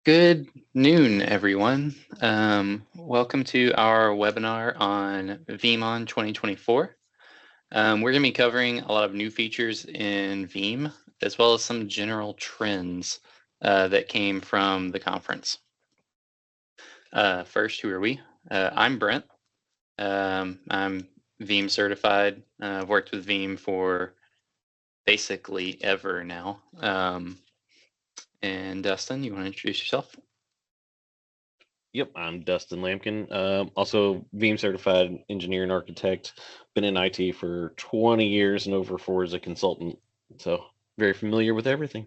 Good noon, everyone. Welcome to our webinar on VeeamOn 2024. We're going to be covering a lot of new features in Veeam, as well as some general trends that came from the conference. First, who are we? I'm Brent. I'm Veeam certified. I've worked with Veeam for basically ever now. And Dustin, you want to introduce yourself? Yep, I'm Dustin Lampkin, also Veeam certified engineer and architect. Been in IT for 20 years and over 4 as a consultant, so very familiar with everything.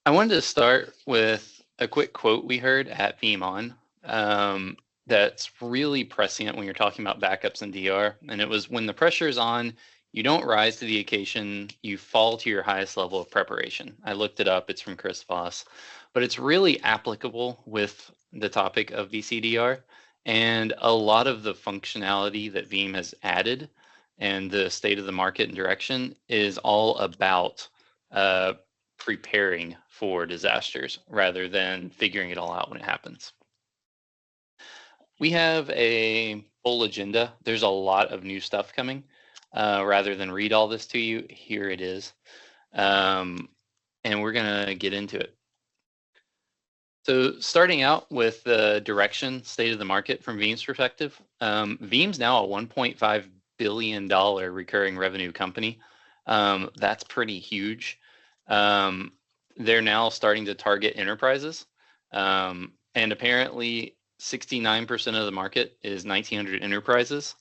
I wanted to start with a quick quote we heard at VeeamOn that's really prescient when you're talking about backups and DR. And it was, when the pressure is on, you don't rise to the occasion, you fall to your highest level of preparation. I looked it up, it's from Chris Voss, but it's really applicable with the topic of VCDR. And a lot of the functionality that Veeam has added and the state of the market and direction is all about preparing for disasters rather than figuring it all out when it happens. We have a full agenda. There's a lot of new stuff coming. Rather than read all this to you, here it is. And we're going to get into it. So starting out with the direction, state of the market from Veeam's perspective, Veeam's now a $1.5 billion recurring revenue company. That's pretty huge. They're now starting to target enterprises. And apparently 69% of the market is 1,900 enterprises.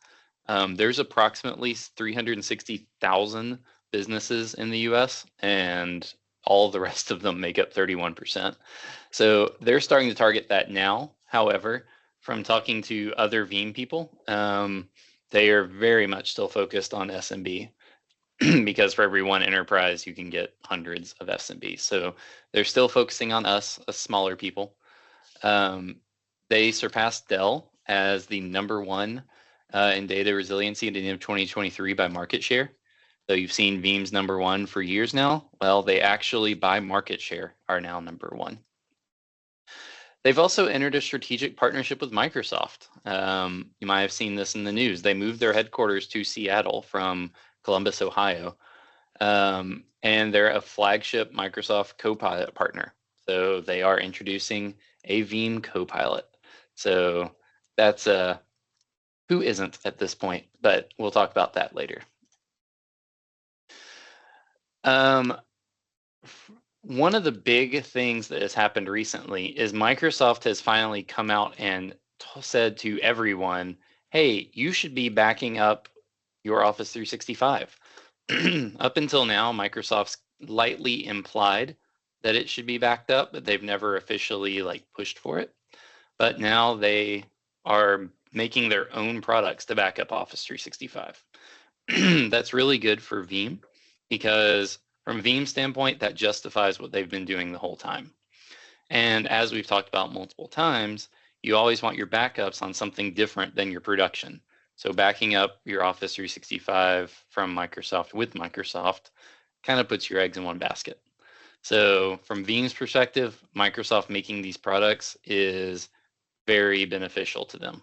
There's approximately 360,000 businesses in the US, and all the rest of them make up 31%. So they're starting to target that now. However, from talking to other Veeam people, they are very much still focused on SMB. Because for every one enterprise, you can get hundreds of SMBs. So they're still focusing on us, smaller people. They surpassed Dell as the #1 in data resiliency at the end of 2023 by market share. So you've seen Veeam's #1 for years now. Well, they actually, by market share, are now #1. They've also entered a strategic partnership with Microsoft. You might have seen this in the news. They moved their headquarters to Seattle from Columbus, Ohio. And they're a flagship Microsoft CoPilot partner. So they are introducing a Veeam CoPilot. So that's who isn't at this point, but we'll talk about that later. One of the big things that has happened recently is Microsoft has finally come out and said to everyone, hey, you should be backing up your Office 365. Up until now, Microsoft's lightly implied that it should be backed up, but they've never officially pushed for it. But now they are making their own products to back up Office 365. That's really good for Veeam, because from Veeam's standpoint, that justifies what they've been doing the whole time. And as we've talked about multiple times, you always want your backups on something different than your production. So backing up your Office 365 from Microsoft with Microsoft kind of puts your eggs in one basket. So from Veeam's perspective, Microsoft making these products is very beneficial to them.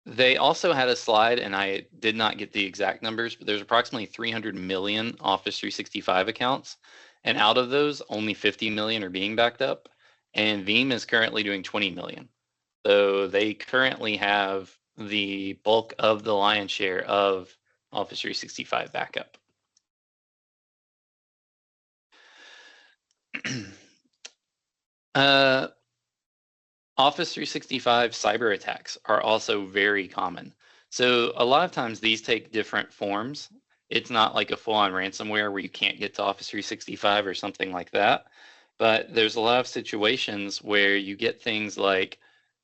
They also had a slide, and I did not get the exact numbers, but there's approximately 300 million Office 365 accounts. And out of those, only 50 million are being backed up. And Veeam is currently doing 20 million. So they currently have the bulk of the lion's share of Office 365 backup. Office 365 cyber attacks are also very common. So a lot of times these take different forms. It's not like a full-on ransomware where you can't get to Office 365 or something like that. But there's a lot of situations where you get things like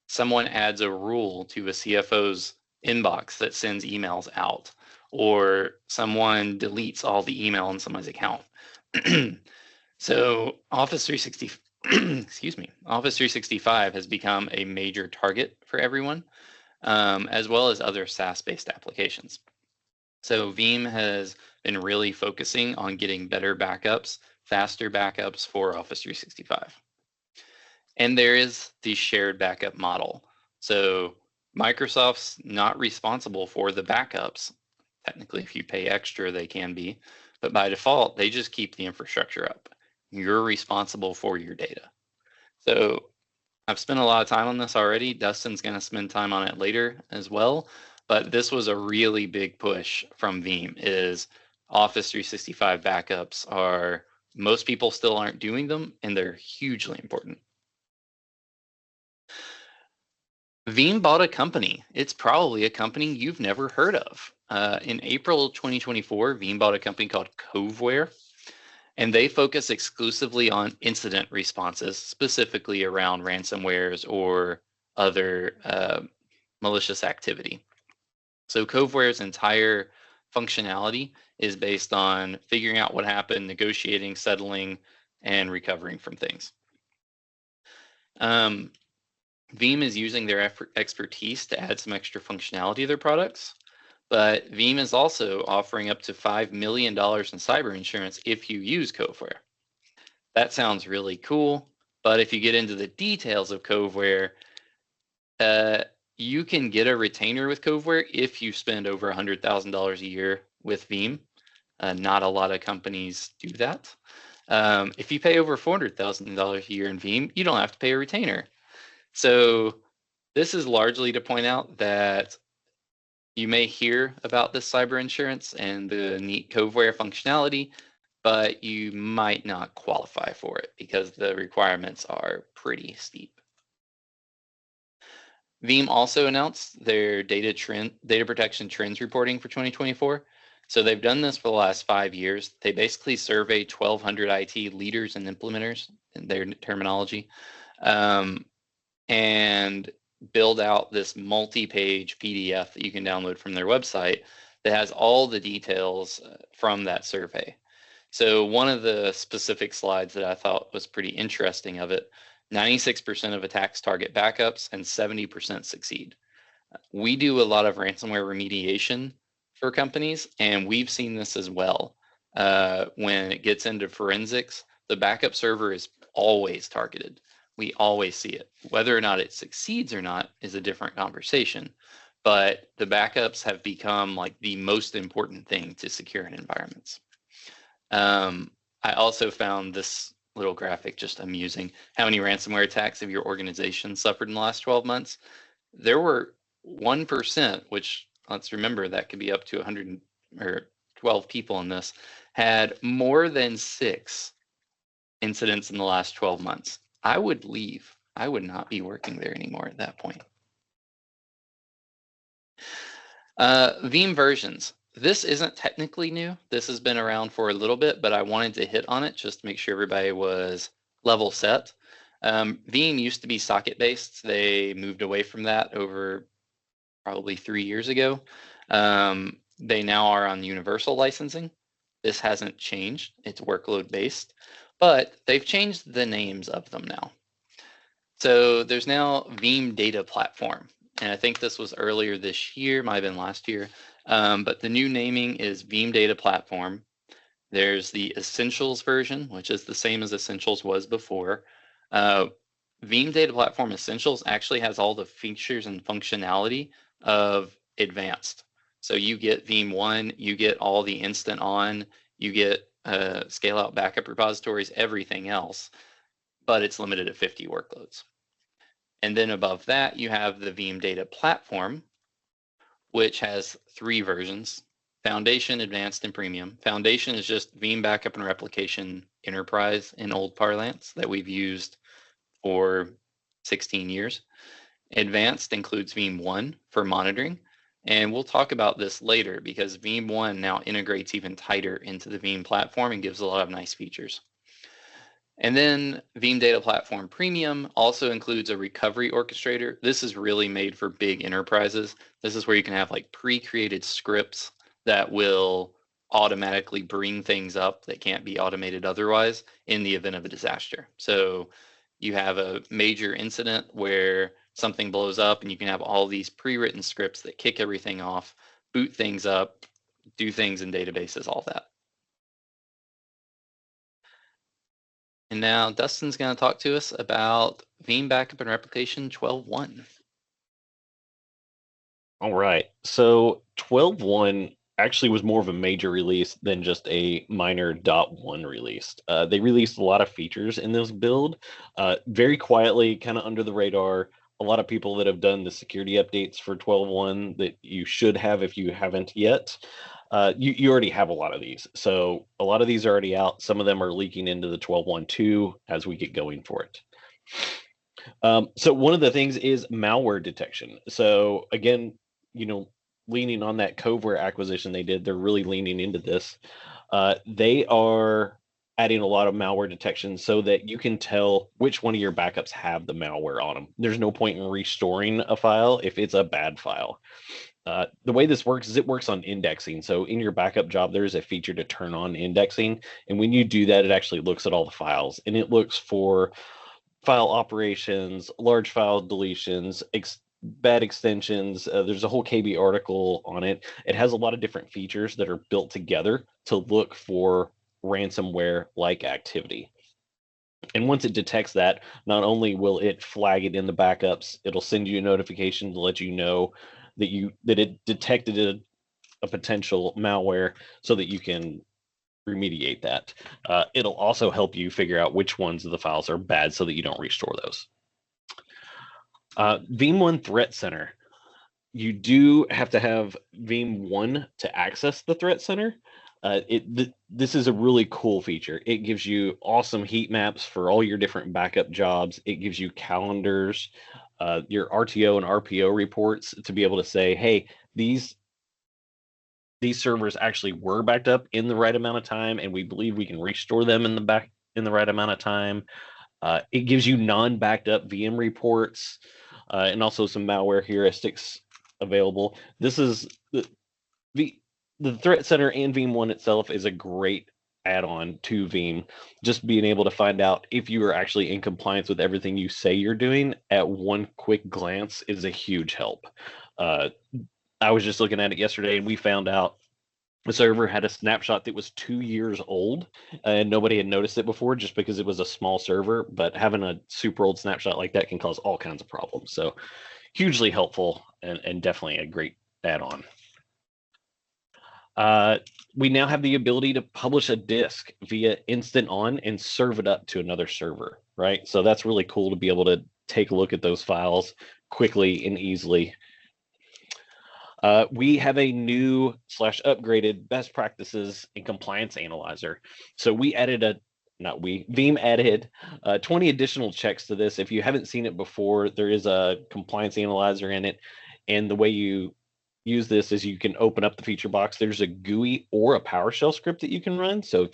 someone adds a rule to a CFO's inbox that sends emails out, or someone deletes all the email in someone's account. So Office 365, excuse me, Office 365 has become a major target for everyone, as well as other SaaS-based applications. So Veeam has been really focusing on getting better backups, faster backups for Office 365. And there is the shared backup model. So Microsoft's not responsible for the backups. Technically, if you pay extra, they can be. But by default, they just keep the infrastructure up. You're responsible for your data. So I've spent a lot of time on this already. Dustin's going to spend time on it later as well. But this was a really big push from Veeam is Office 365 backups are, most people still aren't doing them, and they're hugely important. Veeam bought a company. It's probably a company you've never heard of. In April 2024, Veeam bought a company called Coveware, and they focus exclusively on incident responses, specifically around ransomwares or other malicious activity. So Coveware's entire functionality is based on figuring out what happened, negotiating, settling, and recovering from things. Veeam is using their expertise to add some extra functionality to their products, but Veeam is also offering up to $5 million in cyber insurance if you use Coveware. That sounds really cool, but if you get into the details of Coveware, you can get a retainer with Coveware if you spend over $100,000 a year with Veeam. Not a lot of companies do that. If you pay over $400,000 a year in Veeam, you don't have to pay a retainer. So this is largely to point out that you may hear about this cyber insurance and the neat Coveware functionality, but you might not qualify for it because the requirements are pretty steep. Veeam also announced their data protection trends reporting for 2024. So they've done this for the last 5 years. They basically survey 1,200 IT leaders and implementers in their terminology, and build out this multi-page PDF that you can download from their website that has all the details from that survey. So one of the specific slides that I thought was pretty interesting of it, 96% of attacks target backups and 70% succeed. We do a lot of ransomware remediation for companies, and we've seen this as well. When it gets into forensics, the backup server is always targeted. We always see it. Whether or not it succeeds or not is a different conversation, but the backups have become like the most important thing to secure in environments. I also found this little graphic just amusing. How many ransomware attacks have your organization suffered in the last 12 months? There were 1%, which let's remember that could be up to 112 people in this, had more than 6 incidents in the last 12 months. I would leave. I would not be working there anymore at that point. Veeam versions. This isn't technically new. This has been around for a little bit, but I wanted to hit on it just to make sure everybody was level set. Veeam used to be socket-based. They moved away from that over probably 3 years ago. They now are on universal licensing. This hasn't changed. It's workload-based, but they've changed the names of them now. So there's now Veeam Data Platform, and I think this was earlier this year, might have been last year, but the new naming is Veeam Data Platform. There's the Essentials version, which is the same as Essentials was before. Veeam Data Platform Essentials actually has all the features and functionality of Advanced. So you get Veeam 1, you get all the instant on, you get scale out backup repositories, everything else, but it's limited to 50 workloads. And then above that, you have the Veeam Data Platform, which has 3 versions: Foundation, Advanced, and Premium. Foundation is just Veeam Backup and Replication Enterprise in old parlance that we've used for 16 years. Advanced includes Veeam 1 for monitoring, and we'll talk about this later because Veeam 1 now integrates even tighter into the Veeam platform and gives a lot of nice features. And then Veeam Data Platform Premium also includes a recovery orchestrator. This is really made for big enterprises. This is where you can have like pre-created scripts that will automatically bring things up that can't be automated otherwise in the event of a disaster. So you have a major incident where something blows up and you can have all these pre-written scripts that kick everything off, boot things up, do things in databases, all that. And now Dustin's going to talk to us about Veeam Backup and Replication 12.1. All right. So 12.1 actually was more of a major release than just a minor .1 release. They released a lot of features in this build, very quietly, kind of under the radar. A lot of people that have done the security updates for 12.1 that you should have if you haven't yet. You already have a lot of these. So a lot of these are already out. Some of them are leaking into the 12.1.2 as we get going for it. So one of the things is malware detection. So again, leaning on that Coveware acquisition they did, they're really leaning into this. They are adding a lot of malware detection so that you can tell which one of your backups have the malware on them. There's no point in restoring a file if it's a bad file. The way this works is it works on indexing. So in your backup job, there is a feature to turn on indexing. And when you do that, it actually looks at all the files and it looks for file operations, large file deletions, bad extensions. There's a whole KB article on it. It has a lot of different features that are built together to look for ransomware-like activity. And once it detects that, not only will it flag it in the backups, it'll send you a notification to let you know that it detected a potential malware so that you can remediate that. It'll also help you figure out which ones of the files are bad so that you don't restore those. VeeamOn Threat Center. You do have to have Veeam 1 to access the Threat Center. This is a really cool feature. It gives you awesome heat maps for all your different backup jobs. It gives you calendars, your RTO and RPO reports to be able to say, hey, these servers actually were backed up in the right amount of time, and we believe we can restore them in the right amount of time. It gives you non-backed up VM reports and also some malware heuristics available. This is the Threat Center and Veeam 1 itself is a great add-on to Veeam. Just being able to find out if you are actually in compliance with everything you say you're doing at one quick glance is a huge help. I was just looking at it yesterday and we found out the server had a snapshot that was 2 years old and nobody had noticed it before just because it was a small server, but having a super old snapshot like that can cause all kinds of problems. So hugely helpful and definitely a great add-on. We now have the ability to publish a disk via Instant On and serve it up to another server, right? So that's really cool to be able to take a look at those files quickly and easily. We have a new / upgraded best practices and compliance analyzer. So we added Veeam added 20 additional checks to this. If you haven't seen it before, there is a compliance analyzer in it. And the way you use this is you can open up the feature box. There's a GUI or a PowerShell script that you can run. So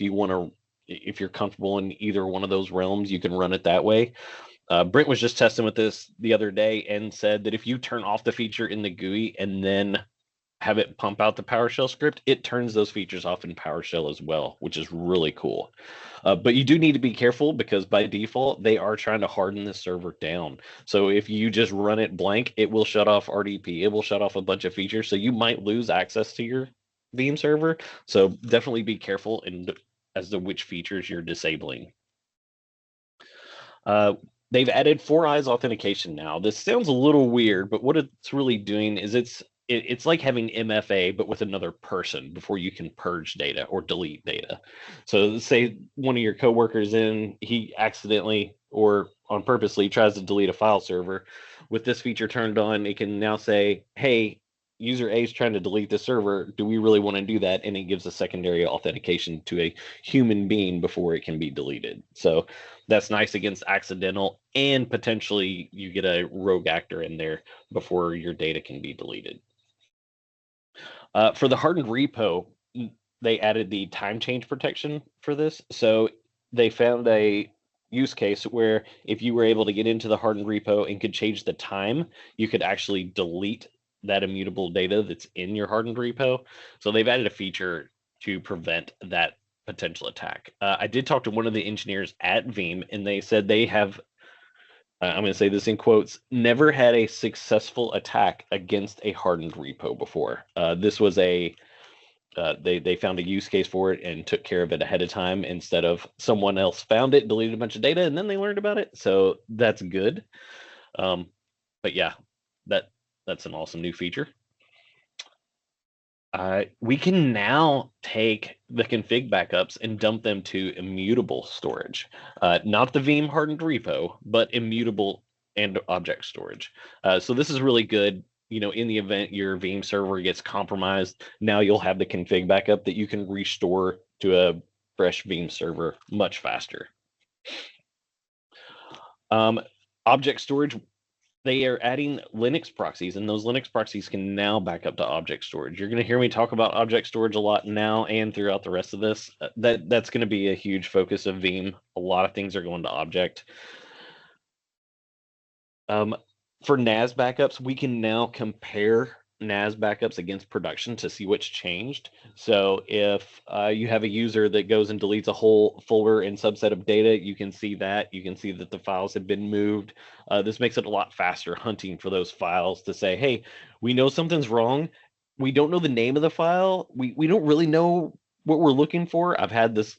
if you're comfortable in either one of those realms, you can run it that way. Brent was just testing with this the other day and said that if you turn off the feature in the GUI and then have it pump out the PowerShell script, it turns those features off in PowerShell as well, which is really cool. But you do need to be careful because by default, they are trying to harden the server down. So if you just run it blank, it will shut off RDP. It will shut off a bunch of features. So you might lose access to your Veeam server. So definitely be careful as to which features you're disabling. They've added 4 eyes authentication now. This sounds a little weird, but what it's really doing is it's like having MFA, but with another person before you can purge data or delete data. So say one of your coworkers he accidentally or on purposely tries to delete a file server. With this feature turned on, it can now say, hey, user A is trying to delete the server. Do we really want to do that? And it gives a secondary authentication to a human being before it can be deleted. So that's nice against accidental, and potentially you get a rogue actor in there before your data can be deleted. For the hardened repo, they added the time change protection for this. So they found a use case where if you were able to get into the hardened repo and could change the time, you could actually delete that immutable data that's in your hardened repo. So they've added a feature to prevent that potential attack. I did talk to one of the engineers at Veeam, and they said they have, I'm going to say this in quotes, never had a successful attack against a hardened repo before. This was a They found a use case for it and took care of it ahead of time instead of someone else found it, deleted a bunch of data, and then they learned about it. So that's good. But yeah, that's an awesome new feature. We can now take the config backups and dump them to immutable storage, not the Veeam hardened repo, but immutable and object storage. So this is really good. You know, in the event your Veeam server gets compromised, now you'll have the config backup that you can restore to a fresh Veeam server much faster. Object storage, they are adding Linux proxies, and those Linux proxies can now back up to object storage. You're going to hear me talk about object storage a lot now and throughout the rest of this. That's going to be a huge focus of Veeam. A lot of things are going to object. For NAS backups, we can now compare NAS backups against production to see what's changed. So if you have a user that goes and deletes a whole folder and subset of data, you can see that. You can see that the files have been moved. This makes it a lot faster hunting for those files to say, hey, we know something's wrong. We don't know the name of the file. We don't really know what we're looking for. I've had this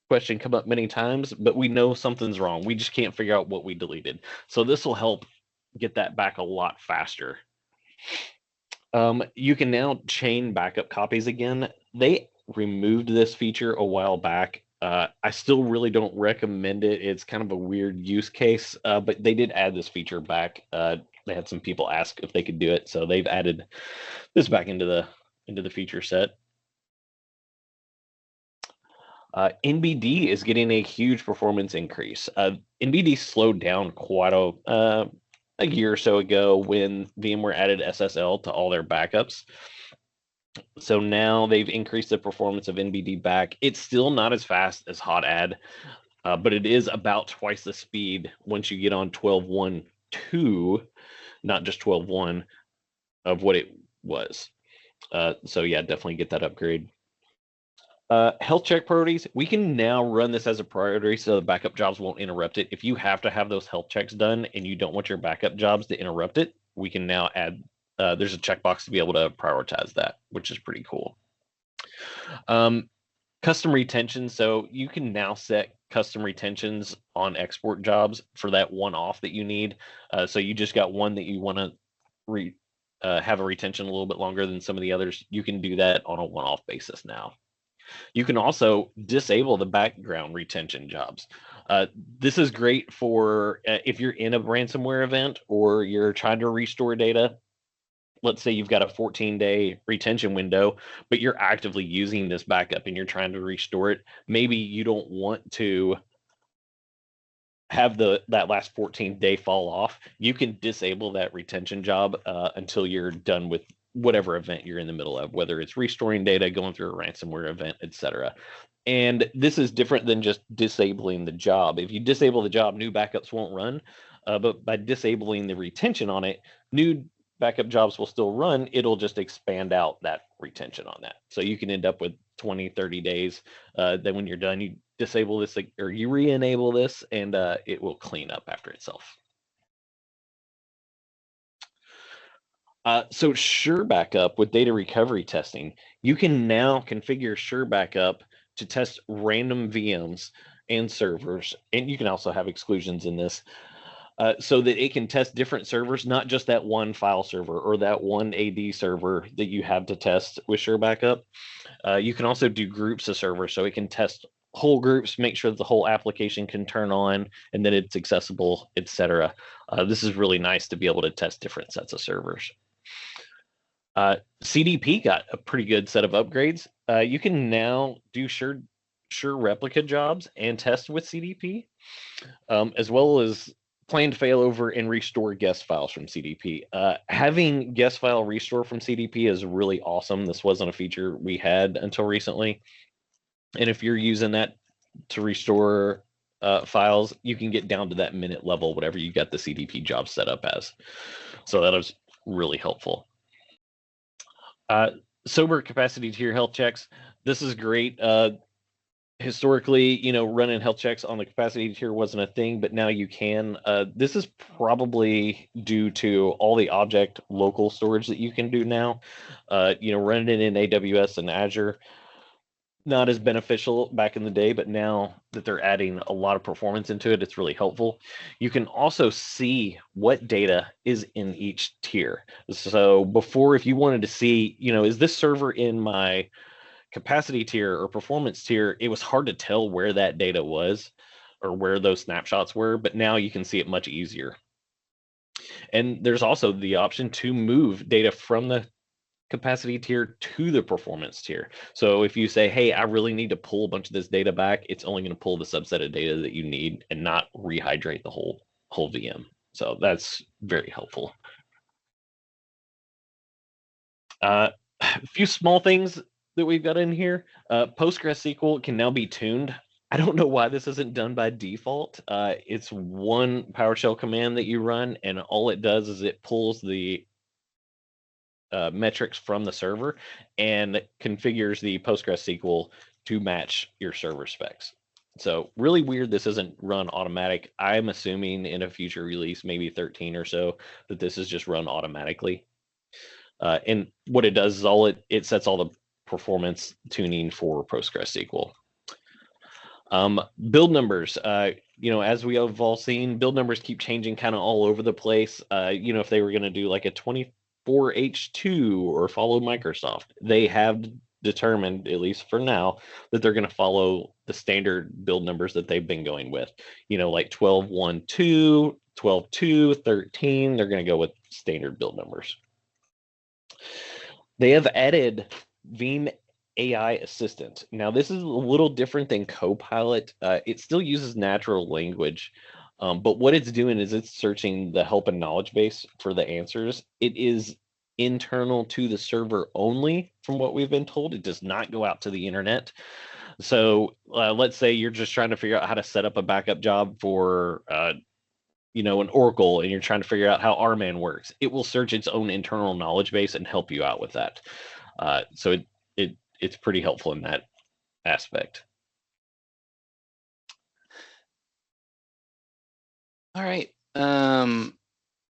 question come up many times, but we know something's wrong. We just can't figure out what we deleted. So this will help get that back a lot faster. You can now chain backup copies again. They removed this feature a while back. I still really don't recommend it. It's kind of a weird use case, but they did add this feature back. They had some people ask if they could do it, so they've added this back into the feature set. NBD is getting a huge performance increase. NBD slowed down quite a year or so ago when VMware added SSL to all their backups. So now they've increased the performance of NBD back. It's still not as fast as hot add, but it is about twice the speed once you get on 12.1.2, not just 12.1 of what it was. So yeah, definitely get that upgrade. Health check priorities, we can now run this as a priority so the backup jobs won't interrupt it. If you have to have those health checks done and you don't want your backup jobs to interrupt it, we can now add, there's a checkbox to be able to prioritize that, which is pretty cool. Custom retention, so you can now set custom retentions on export jobs for that one-off that you need. So you just got one that you want to have a retention a little bit longer than some of the others. You can do that on a one-off basis now. You can also disable the background retention jobs. This is great for if you're in a ransomware event or you're trying to restore data. Let's say you've got a 14-day retention window, but you're actively using this backup and you're trying to restore it. Maybe you don't want to have that last 14-day fall off. You can disable that retention job until you're done with whatever event you're in the middle of, whether it's restoring data, going through a ransomware event, etc. And this is different than just disabling the job. If you disable the job, new backups won't run. But by disabling the retention on it, new backup jobs will still run. It'll just expand out that retention on that. So you can end up with 20, 30 days. Then when you're done, you disable this or you re-enable this and it will clean up after itself. So Sure Backup with data recovery testing, you can now configure Sure Backup to test random VMs and servers, and you can also have exclusions in this, so that it can test different servers, not just that one file server or that one AD server that you have to test with Sure Backup. You can also do groups of servers, so it can test whole groups, make sure that the whole application can turn on and that it's accessible, etc. This is really nice to be able to test different sets of servers. CDP got a pretty good set of upgrades. You can now do sure replica jobs and test with CDP, as well as planned failover and restore guest files from CDP. Having guest file restore from CDP is really awesome. This wasn't a feature we had until recently. And if you're using that to restore files, you can get down to that minute level, whatever you got the CDP job set up as. So that was really helpful. Sober capacity tier health checks. This is great. Historically, running health checks on the capacity tier wasn't a thing, but now you can. This is probably due to all the object local storage that you can do now. Running it in AWS and Azure, not as beneficial back in the day, but now that they're adding a lot of performance into it, it's really helpful. You can also see what data is in each tier. So before, if you wanted to see, is this server in my capacity tier or performance tier, it was hard to tell where that data was or where those snapshots were, but now you can see it much easier. And there's also the option to move data from the capacity tier to the performance tier. So if you say, hey, I really need to pull a bunch of this data back, it's only going to pull the subset of data that you need and not rehydrate the whole VM. So that's very helpful. A few small things that we've got in here. PostgreSQL can now be tuned. I don't know why this isn't done by default. It's one PowerShell command that you run, and all it does is it pulls the metrics from the server and configures the PostgreSQL to match your server specs. So really weird this isn't run automatic. I'm assuming in a future release, maybe 13 or so, that this is just run automatically. And what it does is it sets all the performance tuning for PostgreSQL. Build numbers, as we have all seen, build numbers keep changing kind of all over the place. If they were going to do like a 24H2 or follow Microsoft, they have determined, at least for now, that they're going to follow the standard build numbers that they've been going with, like 12.1.2, 12.2, 13, they're going to go with standard build numbers. They have added Veeam AI Assistant. Now, this is a little different than CoPilot. It still uses natural language, but what it's doing is it's searching the help and knowledge base for the answers. It is internal to the server only, from what we've been told. It does not go out to the internet. So let's say you're just trying to figure out how to set up a backup job for an Oracle, and you're trying to figure out how RMAN works. It will search its own internal knowledge base and help you out with that. So it's pretty helpful in that aspect. All right.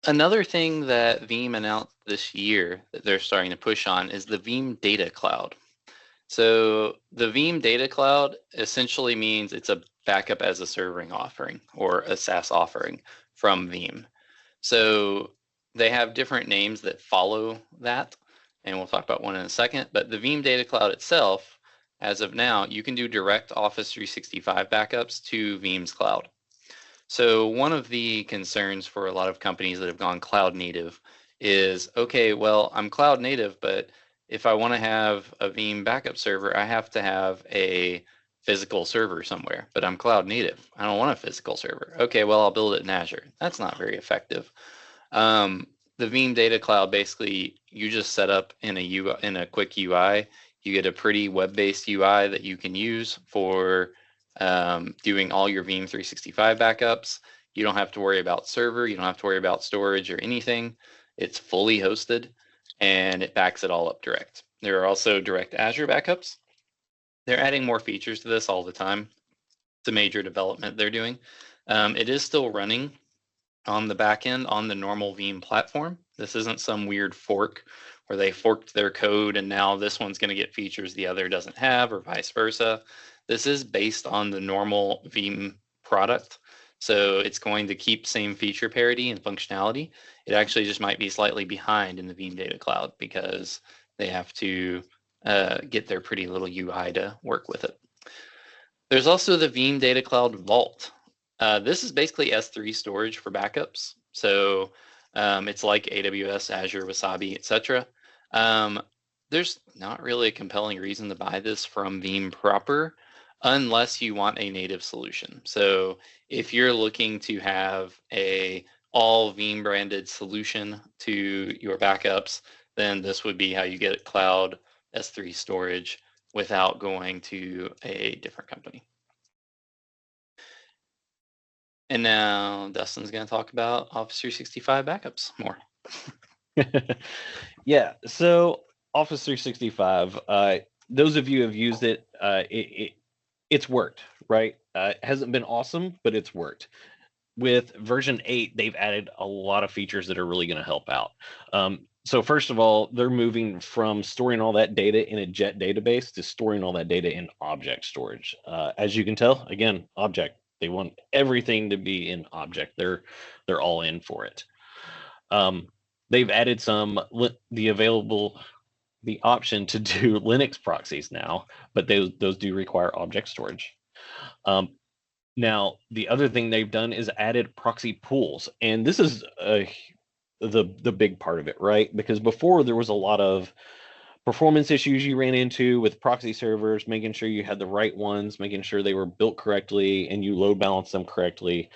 Another thing that Veeam announced this year that they're starting to push on is the Veeam Data Cloud. So the Veeam Data Cloud essentially means it's a backup as a serving offering or a SaaS offering from Veeam. So they have different names that follow that, and we'll talk about one in a second. But the Veeam Data Cloud itself, as of now, you can do direct Office 365 backups to Veeam's cloud. So one of the concerns for a lot of companies that have gone cloud native is, okay, well, I'm cloud native, but if I want to have a Veeam backup server, I have to have a physical server somewhere, but I'm cloud native. I don't want a physical server. Okay, well, I'll build it in Azure. That's not very effective. The Veeam Data Cloud, basically, you just set up in a quick UI. You get a pretty web-based UI that you can use for doing all your Veeam 365 backups. You don't have to worry about server. You don't have to worry about storage or anything. It's fully hosted, and it backs it all up direct. There are also direct Azure backups. They're adding more features to this all the time. It's a major development they're doing. It is still running on the back end on the normal Veeam platform. This isn't some weird fork where they forked their code and now this one's going to get features the other doesn't have, or vice versa. This is based on the normal Veeam product. So it's going to keep same feature parity and functionality. It actually just might be slightly behind in the Veeam Data Cloud because they have to get their pretty little UI to work with it. There's also the Veeam Data Cloud Vault. This is basically S3 storage for backups. So it's like AWS, Azure, Wasabi, etc. There's not really a compelling reason to buy this from Veeam proper unless you want a native solution. So if you're looking to have a all Veeam branded solution to your backups, then this would be how you get cloud S3 storage without going to a different company. And now Dustin's going to talk about Office 365 backups more. Yeah, so Office 365, those of you who have used it, it's worked, right? It hasn't been awesome, but it's worked. With version 8, they've added a lot of features that are really going to help out. So first of all, they're moving from storing all that data in a Jet database to storing all that data in object storage. As you can tell, again, object. They want everything to be in object. They're all in for it. They've added the option to do Linux proxies now, but those do require object storage. Now, the other thing they've done is added proxy pools, and this is the big part of it, right? Because before there was a lot of performance issues you ran into with proxy servers, making sure you had the right ones, making sure they were built correctly, and you load balance them correctly.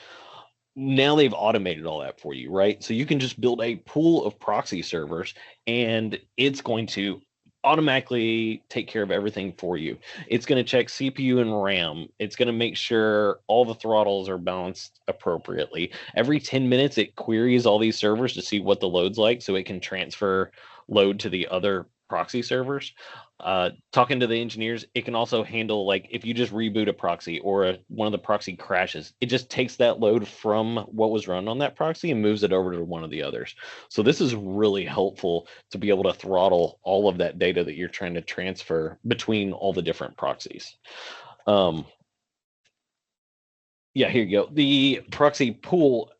Now they've automated all that for you, right? So you can just build a pool of proxy servers, and it's going to automatically take care of everything for you. It's going to check CPU and RAM. It's going to make sure all the throttles are balanced appropriately. Every 10 minutes, it queries all these servers to see what the load's like so it can transfer load to the other proxy servers. Talking to the engineers, it can also handle, like, if you just reboot a proxy or one of the proxy crashes, it just takes that load from what was run on that proxy and moves it over to one of the others. So this is really helpful to be able to throttle all of that data that you're trying to transfer between all the different proxies. Yeah, here you go. The proxy pool,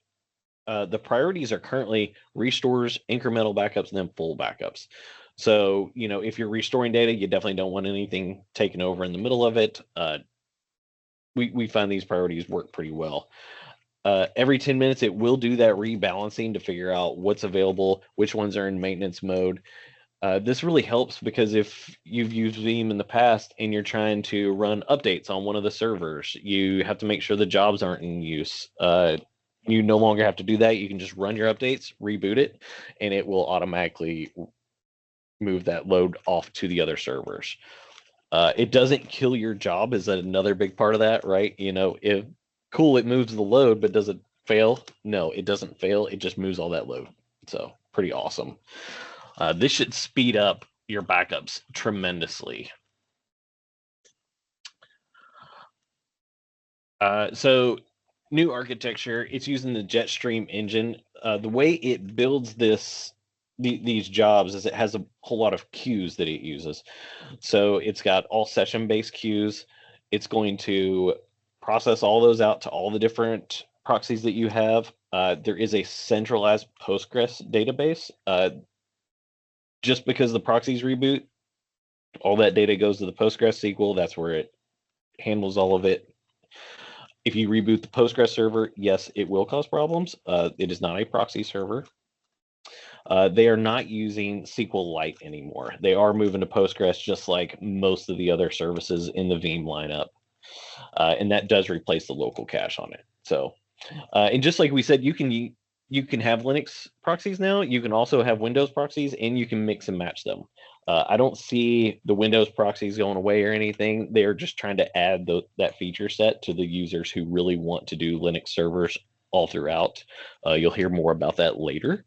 the priorities are currently restores, incremental backups, and then full backups. So, if you're restoring data, you definitely don't want anything taken over in the middle of it. We find these priorities work pretty well. Every 10 minutes, it will do that rebalancing to figure out what's available, which ones are in maintenance mode. This really helps because if you've used Veeam in the past and you're trying to run updates on one of the servers, you have to make sure the jobs aren't in use. You no longer have to do that. You can just run your updates, reboot it, and it will automatically move that load off to the other servers. It doesn't kill your job is another big part of that, right? If it moves the load, but does it fail? No, it doesn't fail. It just moves all that load. So pretty awesome. This should speed up your backups tremendously. So new architecture, it's using the Jetstream engine. The way it builds these jobs is it has a whole lot of queues that it uses. So it's got all session-based queues. It's going to process all those out to all the different proxies that you have. There is a centralized Postgres database. Just because the proxies reboot, all that data goes to the Postgres SQL. That's where it handles all of it. If you reboot the Postgres server, yes, it will cause problems. It is not a proxy server. They are not using SQLite anymore. They are moving to Postgres, just like most of the other services in the Veeam lineup. And that does replace the local cache on it. So, and just like we said, you can have Linux proxies now. You can also have Windows proxies, and you can mix and match them. I don't see the Windows proxies going away or anything. They're just trying to add that feature set to the users who really want to do Linux servers all throughout. You'll hear more about that later.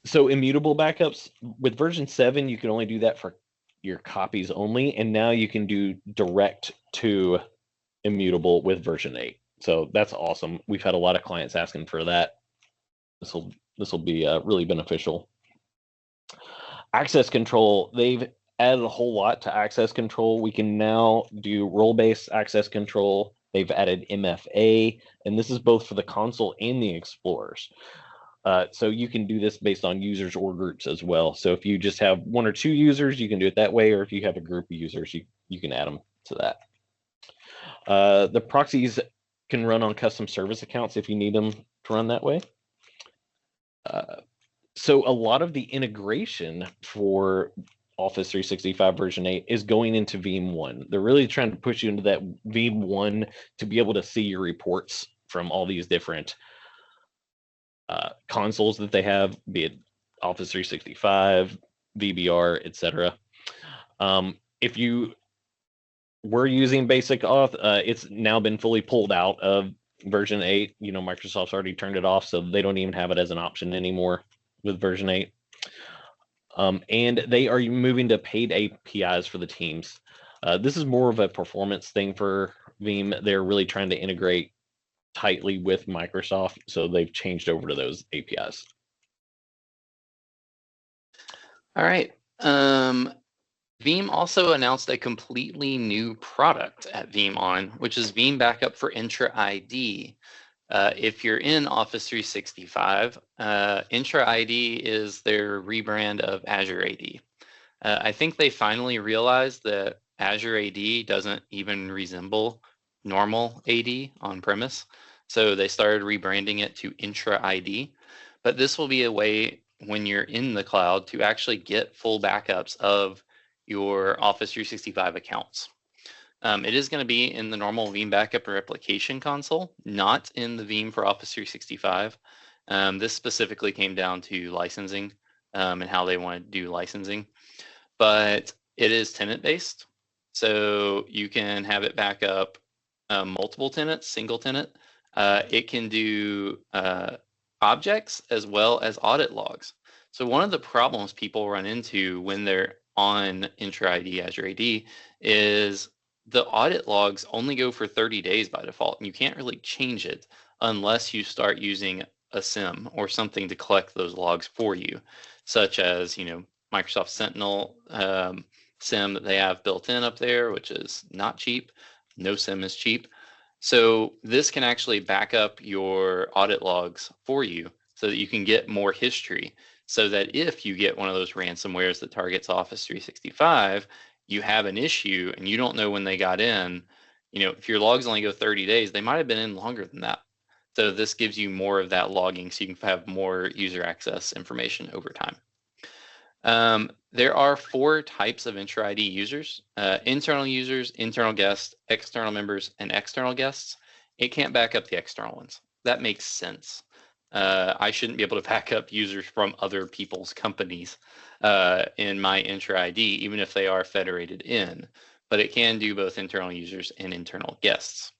So immutable backups with version 7, you can only do that for your copies only, and now you can do direct to immutable with version 8. So that's awesome. We've had a lot of clients asking for that. This will be really beneficial. Access control, they've added a whole lot to access control. We can now do role-based access control. They've added MFA, and this is both for the console and the explorers. So you can do this based on users or groups as well. So if you just have 1 or 2 users, you can do it that way, or if you have a group of users, you can add them to that. The proxies can run on custom service accounts if you need them to run that way. So a lot of the integration for Office 365 version 8 is going into Veeam 1. They're really trying to push you into that Veeam 1 to be able to see your reports from all these different consoles that they have, be it Office 365, VBR, etc. If you were using basic auth, it's now been fully pulled out of version 8. Microsoft's already turned it off, so they don't even have it as an option anymore with version 8. And they are moving to paid APIs for the teams. This is more of a performance thing for Veeam. They're really trying to integrate tightly with Microsoft, so they've changed over to those APIs. All right. Veeam also announced a completely new product at VeeamOn, which is Veeam Backup for Entra ID. If you're in Office 365, Entra ID is their rebrand of Azure AD. I think they finally realized that Azure AD doesn't even resemble normal AD on premise. So they started rebranding it to Entra ID. But this will be a way when you're in the cloud to actually get full backups of your Office 365 accounts. It is going to be in the normal Veeam Backup Replication console, not in the Veeam for Office 365. This specifically came down to licensing and how they want to do licensing. But it is tenant-based, so you can have it back up multiple tenants, single tenant. It can do objects as well as audit logs. So one of the problems people run into when they're on Entra ID, Azure AD, is the audit logs only go for 30 days by default, and you can't really change it unless you start using a SIM or something to collect those logs for you, such as, Microsoft Sentinel SIM that they have built in up there, which is not cheap. No SIM is cheap. So this can actually back up your audit logs for you so that you can get more history, so that if you get one of those ransomwares that targets Office 365, you have an issue and you don't know when they got in. If your logs only go 30 days, they might have been in longer than that. So this gives you more of that logging so you can have more user access information over time. There are 4 types of Entra ID users: internal users, internal guests, external members, and external guests. It can't back up the external ones. That makes sense. I shouldn't be able to back up users from other people's companies in my Entra ID, even if they are federated in, but it can do both internal users and internal guests.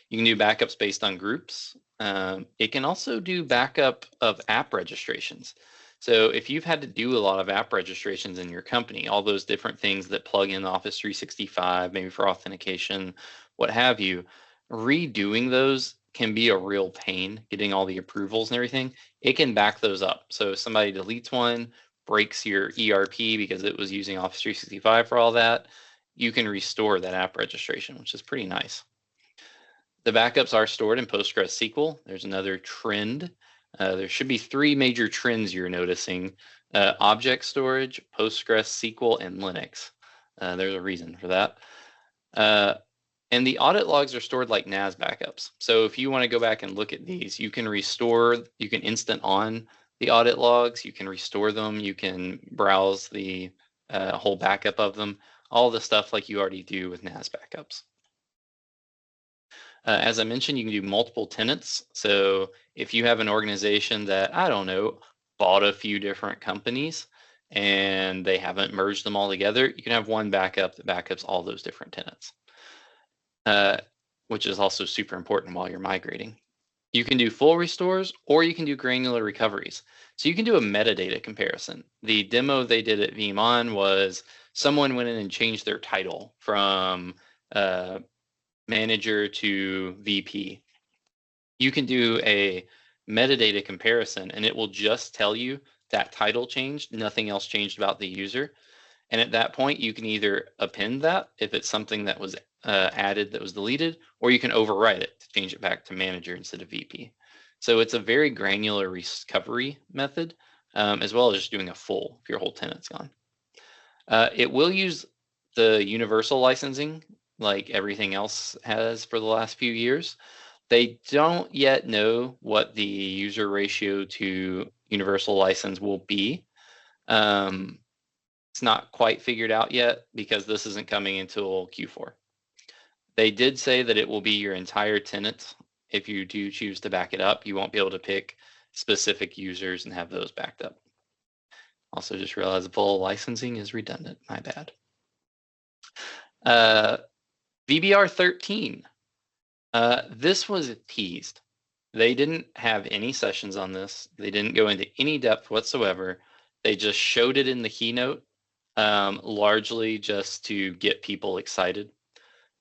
You can do backups based on groups. It can also do backup of app registrations. So if you've had to do a lot of app registrations in your company, all those different things that plug in Office 365, maybe for authentication, what have you, redoing those can be a real pain, getting all the approvals and everything. It can back those up. So if somebody deletes one, breaks your ERP because it was using Office 365 for all that, you can restore that app registration, which is pretty nice. The backups are stored in PostgreSQL. There's another trend. There should be 3 major trends you're noticing: object storage, PostgreSQL, and Linux. There's a reason for that. And the audit logs are stored like NAS backups. So if you want to go back and look at these, you can restore, you can instant on the audit logs, you can restore them, you can browse the whole backup of them, all the stuff like you already do with NAS backups. As I mentioned, you can do multiple tenants. So if you have an organization that, I don't know, bought a few different companies and they haven't merged them all together, you can have one backup that backups all those different tenants, which is also super important while you're migrating. You can do full restores or you can do granular recoveries. So you can do a metadata comparison. The demo they did at VeeamOn was someone went in and changed their title from manager to VP. You can do a metadata comparison and it will just tell you that title changed, nothing else changed about the user. And at that point, you can either append that if it's something that was added that was deleted, or you can overwrite it to change it back to manager instead of VP. So it's a very granular recovery method, as well as just doing a full if your whole tenant's gone. It will use the universal licensing like everything else has for the last few years. They don't yet know what the user ratio to universal license will be. It's not quite figured out yet because this isn't coming until Q4. They did say that it will be your entire tenant. If you do choose to back it up, you won't be able to pick specific users and have those backed up. Also just realized full licensing is redundant, my bad. VBR 13. This was teased. They didn't have any sessions on this. They didn't go into any depth whatsoever. They just showed it in the keynote. largely just to get people excited.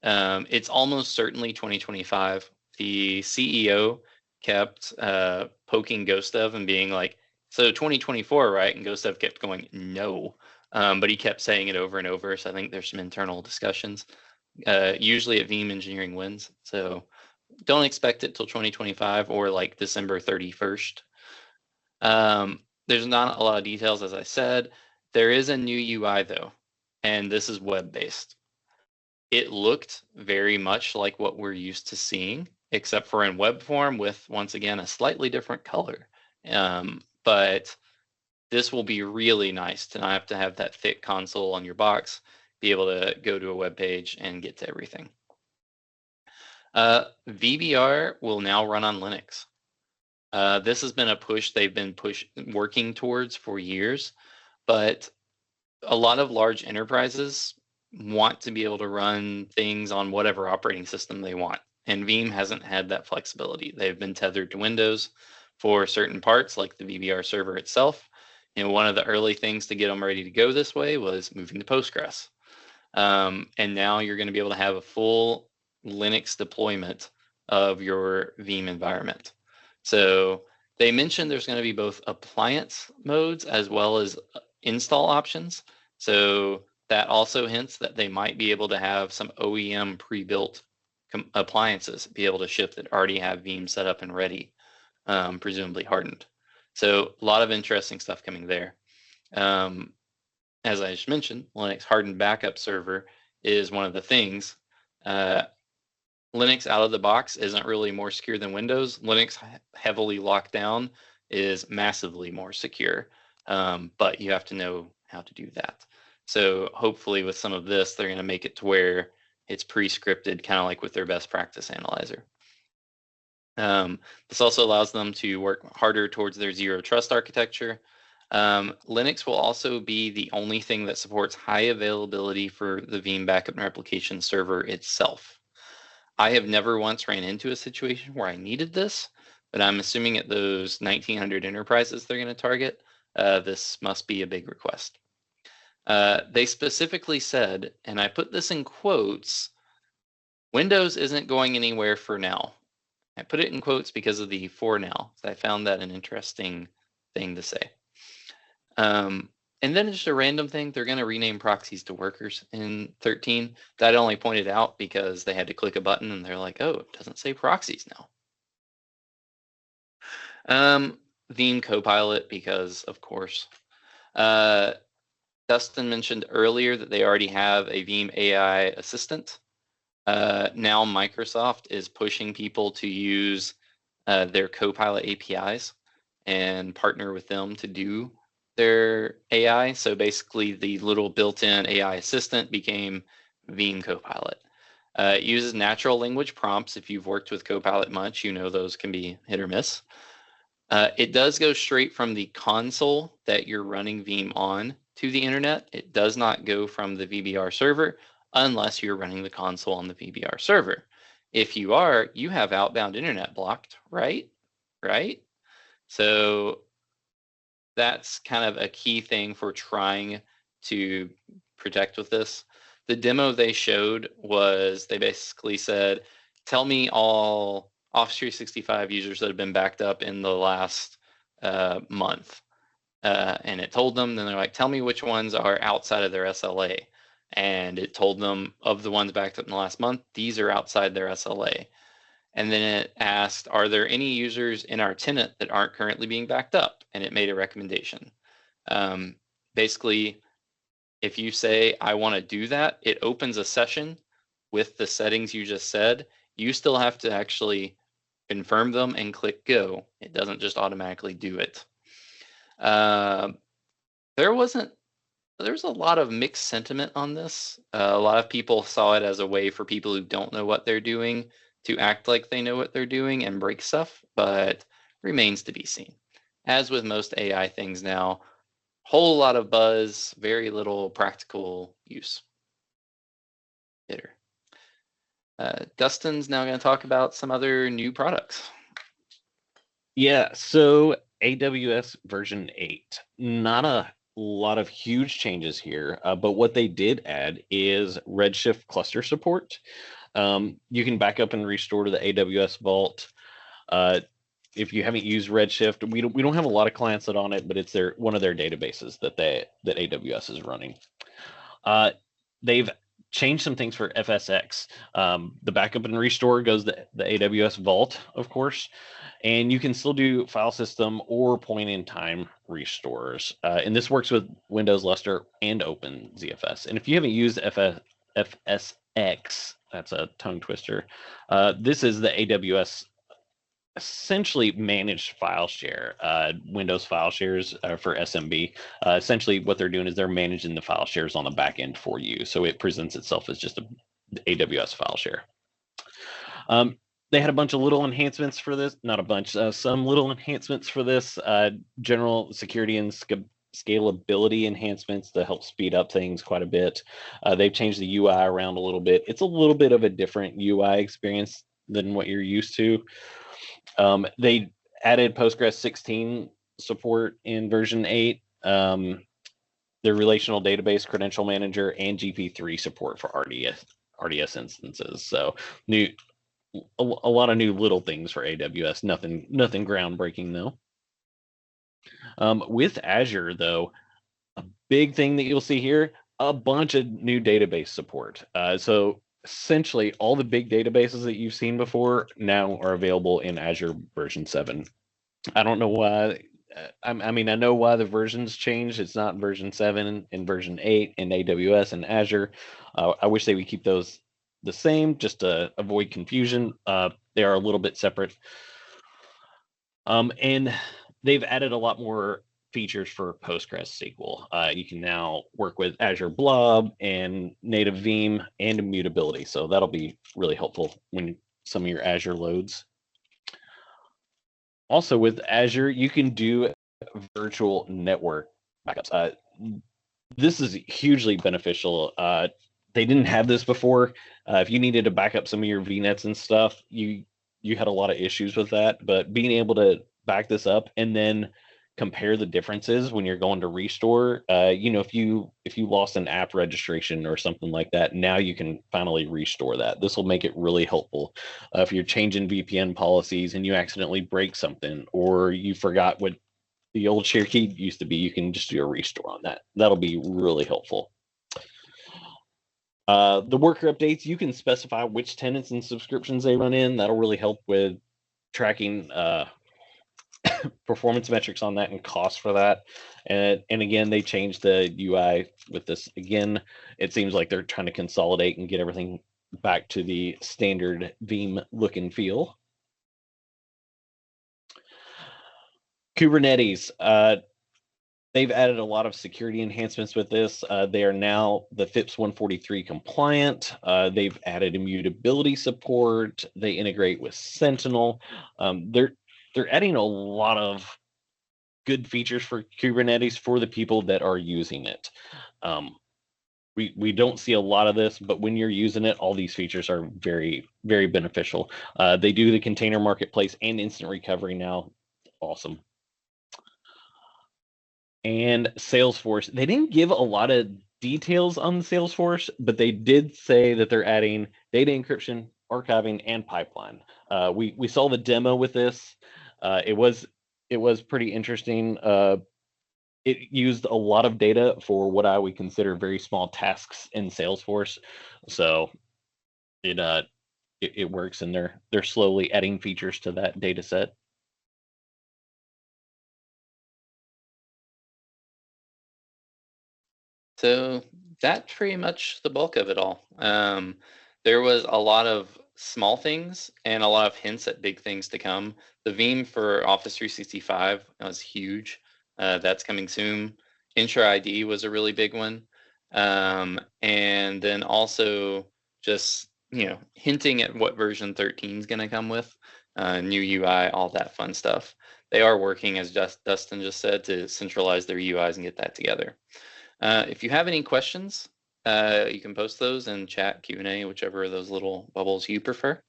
It's almost certainly 2025. The CEO kept poking GhostDev and being like, so 2024, right? And GhostDev kept going, no. But he kept saying it over and over. So I think there's some internal discussions. Usually at Veeam, engineering wins. So don't expect it till 2025 or like December 31st. There's not a lot of details, as I said. There is a new UI though, and this is web-based. It looked very much like what we're used to seeing, except for in web form with, once again, a slightly different color. But this will be really nice to not have to have that thick console on your box, be able to go to a web page and get to everything. VBR will now run on Linux. This has been a push they've been working towards for years, but a lot of large enterprises want to be able to run things on whatever operating system they want, and Veeam hasn't had that flexibility. They've been tethered to Windows for certain parts, like the VBR server itself. And one of the early things to get them ready to go this way was moving to Postgres. And now you're going to be able to have a full Linux deployment of your Veeam environment. So they mentioned there's going to be both appliance modes as well as install options. So that also hints that they might be able to have some OEM pre-built appliances be able to ship that already have Veeam set up and ready, presumably hardened. So a lot of interesting stuff coming there. As I just mentioned, Linux hardened backup server is one of the things. Linux out of the box isn't really more secure than Windows. Linux heavily locked down is massively more secure, but you have to know how to do that. So hopefully with some of this, they're going to make it to where it's pre-scripted, kind of like with their best practice analyzer. This also allows them to work harder towards their zero trust architecture. Linux will also be the only thing that supports high availability for the Veeam backup and replication server itself. I have never once ran into a situation where I needed this, but I'm assuming at those 1,900 enterprises they're going to target, this must be a big request. They specifically said, and I put this in quotes, Windows isn't going anywhere for now. I put it in quotes because of the for now. I found that an interesting thing to say. And then just a random thing, they're going to rename proxies to workers in 13. That only pointed out because they had to click a button and they're like, oh, it doesn't say proxies now. Veeam CoPilot, because of course. Dustin mentioned earlier that they already have a Veeam AI assistant. Now Microsoft is pushing people to use their CoPilot APIs and partner with them to do their AI. So basically the little built-in AI assistant became Veeam CoPilot. It uses natural language prompts. If you've worked with CoPilot much, you know those can be hit or miss. It does go straight from the console that you're running Veeam on to the internet. It does not go from the VBR server unless you're running the console on the VBR server. If you are, you have outbound internet blocked, right? Right? So that's kind of a key thing for trying to protect with this. The demo they showed was they basically said, tell me all Office 365 users that have been backed up in the last month. And it told them, then they're like, tell me which ones are outside of their SLA. And it told them of the ones backed up in the last month, these are outside their SLA. And then it asked, are there any users in our tenant that aren't currently being backed up? And it made a recommendation. Basically, if you say, I want to do that, it opens a session with the settings you just said. You still have to actually confirm them and click go. It doesn't just automatically do it. There was a lot of mixed sentiment on this. A lot of people saw it as a way for people who don't know what they're doing to act like they know what they're doing and break stuff, but remains to be seen. As with most AI things now, whole lot of buzz, very little practical use. Bitter. Dustin's now going to talk about some other new products. Yeah, so AWS version 8. Not a lot of huge changes here, but what they did add is Redshift cluster support. You can back up and restore to the AWS Vault. If you haven't used Redshift, we don't have a lot of clients that on it, but it's one of their databases that AWS is running. They've changed some things for FSX. The backup and restore goes to the AWS Vault, of course, and you can still do file system or point in time restores. And this works with Windows Lustre and OpenZFS. And if you haven't used FSX, that's a tongue twister. This is the AWS essentially managed file share, Windows file shares for SMB. Essentially what they're doing is they're managing the file shares on the back end for you. So it presents itself as just a AWS file share. They had a bunch of little enhancements for this, not a bunch, some little enhancements for this, general security and scalability enhancements to help speed up things quite a bit. They've changed the UI around a little bit. It's a little bit of a different UI experience than what you're used to. They added Postgres 16 support in version 8, their relational database credential manager, and GP3 support for RDS instances. So a lot of new little things for AWS. Nothing groundbreaking though. With Azure though, a big thing that you'll see here, a bunch of new database support. So essentially all the big databases that you've seen before now are available in Azure version 7. I don't know why. I mean, I know why the versions changed. It's not version 7 and version 8 in AWS and Azure. I wish they would keep those the same just to avoid confusion. They are a little bit separate. And they've added a lot more features for PostgreSQL. You can now work with Azure Blob and native Veeam and immutability. So that'll be really helpful when some of your Azure loads. Also with Azure, you can do virtual network backups. This is hugely beneficial. They didn't have this before. If you needed to back up some of your VNets and stuff, you had a lot of issues with that. But being able to back this up and then compare the differences when you're going to restore, if you lost an app registration or something like that, now you can finally restore that. This will make it really helpful. If you're changing VPN policies and you accidentally break something, or you forgot what the old share key used to be, you can just do a restore on that. That'll be really helpful. The worker updates, you can specify which tenants and subscriptions they run in. That'll really help with tracking performance metrics on that and cost for that. And again, they changed the UI with this. Again, it seems like they're trying to consolidate and get everything back to the standard Veeam look and feel. Kubernetes, they've added a lot of security enhancements with this. They are now the FIPS 143 compliant. They've added immutability support. They integrate with Sentinel. They're adding a lot of good features for Kubernetes for the people that are using it. We don't see a lot of this, but when you're using it, all these features are very, very beneficial. They do the container marketplace and instant recovery now. Awesome. And Salesforce, they didn't give a lot of details on Salesforce, but they did say that they're adding data encryption, archiving, and pipeline. We saw the demo with this. It was pretty interesting. It used a lot of data for what I would consider very small tasks in Salesforce. So it works, and they're slowly adding features to that data set. So that's pretty much the bulk of it all. There was a lot of small things and a lot of hints at big things to come. The Veeam for Office 365 was huge. That's coming soon. Entra ID was a really big one. And then also just, hinting at what version 13 is going to come with, new UI, all that fun stuff. They are working, as Dustin just said, to centralize their UIs and get that together. If you have any questions, you can post those in chat, Q&A, whichever of those little bubbles you prefer.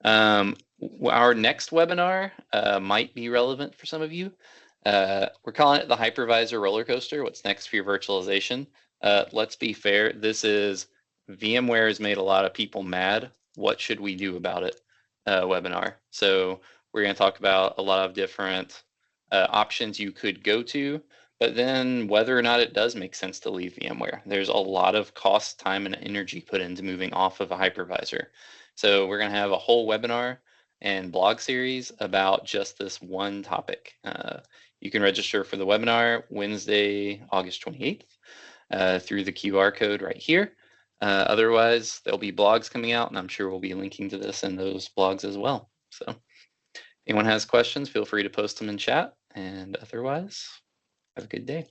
Our next webinar might be relevant for some of you. We're calling it the hypervisor roller coaster. What's next for your virtualization? Let's be fair. This is VMware has made a lot of people mad. What should we do about it? Webinar. So we're going to talk about a lot of different options you could go to, but then whether or not it does make sense to leave VMware. There's a lot of cost, time, and energy put into moving off of a hypervisor. So we're going to have a whole webinar and blog series about just this one topic. You can register for the webinar Wednesday, August 28th through the QR code right here. Otherwise, there'll be blogs coming out, and I'm sure we'll be linking to this in those blogs as well. So if anyone has questions, feel free to post them in chat, and otherwise, have a good day.